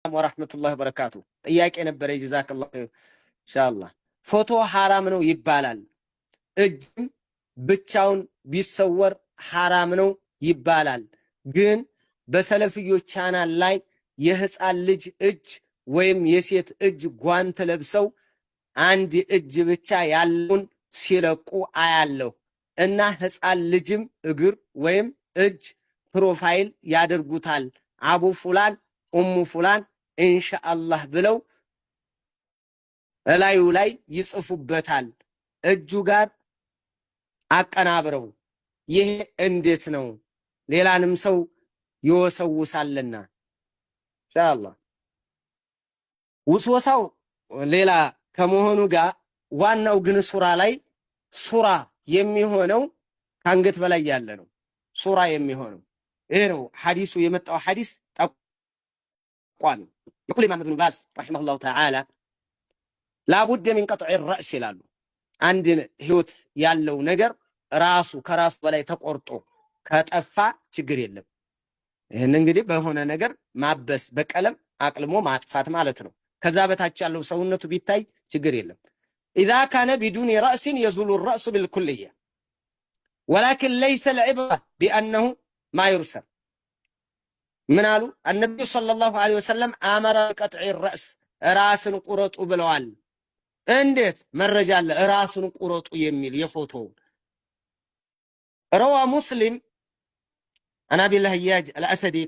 ወራህመቱላሂ ወበረካቱ። ጥያቄ ነበረ ጀዛከላሁ ኢንሻአላህ። ፎቶ ሐራም ነው ይባላል፣ እጅም ብቻውን ቢሰወር ሐራም ነው ይባላል። ግን በሰለፍዮች ቻናል ላይ የህፃን ልጅ እጅ ወይም የሴት እጅ ጓንት ለብሰው አንድ እጅ ብቻ ያለውን ሲለቁ አያለሁ እና ህፃን ልጅም እግር ወይም እጅ ፕሮፋይል ያደርጉታል። አቡ ፉላን ኡሙ ፉላን ኢንሻአላህ ብለው እላዩ ላይ ይጽፉበታል እጁ ጋር አቀናብረው። ይሄ እንዴት ነው? ሌላንም ሰው ይወሰውሳልና ኢንሻአላህ። ውስወሳው ሌላ ከመሆኑ ጋር ዋናው ግን ሱራ ላይ ሱራ የሚሆነው ከአንገት በላይ ያለ ነው። ሱራ የሚሆነው ይሄ ነው። ሐዲሱ የመጣው ሐዲስ ጠቋሚ يقول الإمام ابن باز رحمه الله تعالى لا بد من قطع الرأس ይላሉ። አንድ ህይወት ያለው ነገር ራሱ ከራሱ በላይ ተቆርጦ ከጠፋ ችግር የለም። ይሄን እንግዲህ በሆነ ነገር ማበስ በቀለም አቅልሞ ማጥፋት ማለት ነው። ከዛ በታች ያለው ሰውነቱ ቢታይ ችግር የለም። إذا كان بدون رأس يزول الرأس بالكلية ولكن ليس العبرة بأنه ما يرسل من قالوا النبي صلى الله عليه وسلم أمر بقطع الرأس راس قرط ብለዋል። እንዴት መረጃ አለ? ራሱን ቁረጡ የሚል የፎቶ روى مسلم عن أبي اللهياج الأسدي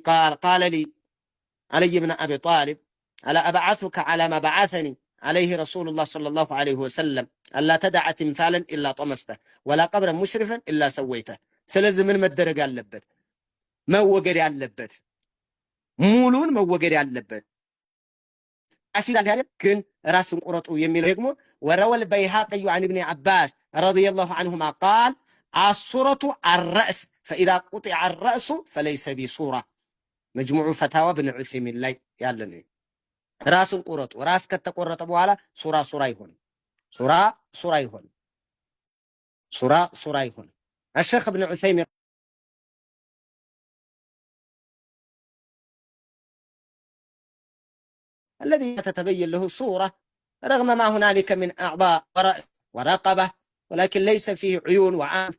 قال لي علي بن أبي طالب ألا أبعثك على ما بعثني عليه رسول الله صلى الله عليه وسلم ألا تدع تمثالا إلا طمسته ولا قبرا مشرفا إلا سويته. ስለዚህ ምን መደረግ አለበት? መወገድ ያለበት ሙሉን መወገድ ያለበት أسيد على كن راس قرطو يميل يقمو. وروى البيهقي عن ابن عباس رضي الله عنهما قال الصورة الرأس فإذا قطع الرأس فليس بصورة. مجموع فتاوى بن عثيمين لا يعلن راس قرطو راس كتقرط بوالا صورة يهون صورة يهون صورة يهون. الشيخ ابن عثيمين الذي تتبين له صورة رغم ما هنالك من أعضاء ورقبة ولكن ليس فيه عيون وعانف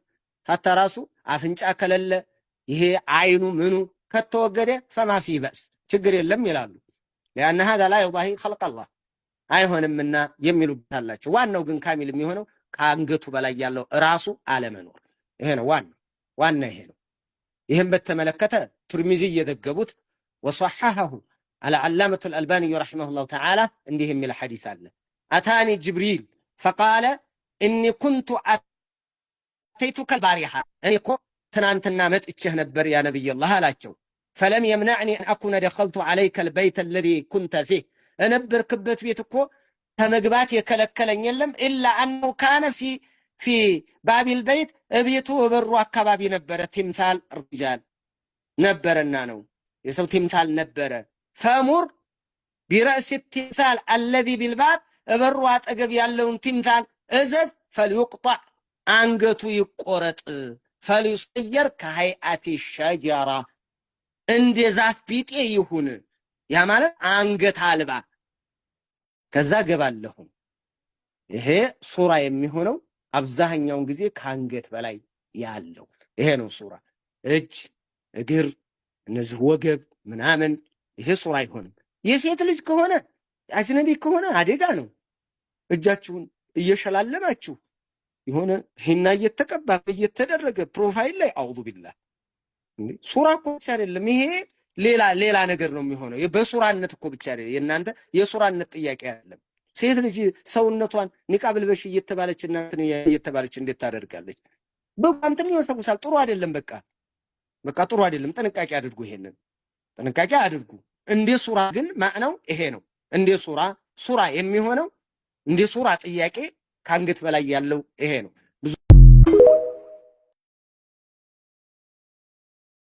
حتى راسه عفنجا كلل يهي عينه منه كتوقده فما فيه بأس تقري لم يلالو لأن هذا لا يضاهي خلق الله አይሆንም እና የሚሉታላችሁ ዋናው ግን ካሚል የሚሆነው ከአንገቱ በላይ ያለው ራሱ አለመኖር ይሄ ነው ዋና ይሄ ነው። ይሄን በተመለከተ ትርሚዚ የዘገቡት ወصححه العلامة الألباني رحمه الله تعالى عنده من الحديث عنه أتاني جبريل فقال إني كنت أتيتك البارحة أني كنت تنانتنا متأتشه نبر يا نبي الله لا تشو فلم يمنعني أن أكون دخلت عليك البيت الذي كنت فيه أنبر كبت بيتكو تمقبات يكلكلن يلم إلا أنه كان في باب البيت بيته بروا كبابي نبر تمثال الرجال نبر النانو يسو تمثال نبر فامر برأس التمثال الذي بالباب بروا أتقب يالون تمثال أزز فليقطع أنقطو يقرط فليصير كهيئة الشجرة عند ذات بيت يهون يا مالك أنقط هالبا كذا قبال لهم ይሄ ሱራ የሚሆነው አብዛኛውን ጊዜ ከአንገት በላይ ያለው ይሄ ነው ሱራ። እጅ እግር እነዚህ ወገብ ምናምን ይሄ ሱራ አይሆንም። የሴት ልጅ ከሆነ አጅነቢ ከሆነ አደጋ ነው። እጃችሁን እየሸላለማችሁ የሆነ ሂና እየተቀባ እየተደረገ ፕሮፋይል ላይ አውዙ ቢላህ ሱራ እኮ ብቻ አይደለም። ይሄ ሌላ ነገር ነው የሚሆነው። በሱራነት እኮ ብቻ አይደለም። የእናንተ የሱራነት ጥያቄ አይደለም። ሴት ልጅ ሰውነቷን ኒቃብ ልበሽ እየተባለች እናንተ እየተባለች እንዴት ታደርጋለች? በቋንተም ይወሰውሳል። ጥሩ አይደለም። በቃ ጥሩ አይደለም። ጥንቃቄ አድርጉ። ይሄንን ጥንቃቄ አድርጉ። እንደ ሱራ ግን ማዕናው ይሄ ነው። እንደ ሱራ የሚሆነው እንደ ሱራ ጥያቄ ከአንገት በላይ ያለው ይሄ ነው።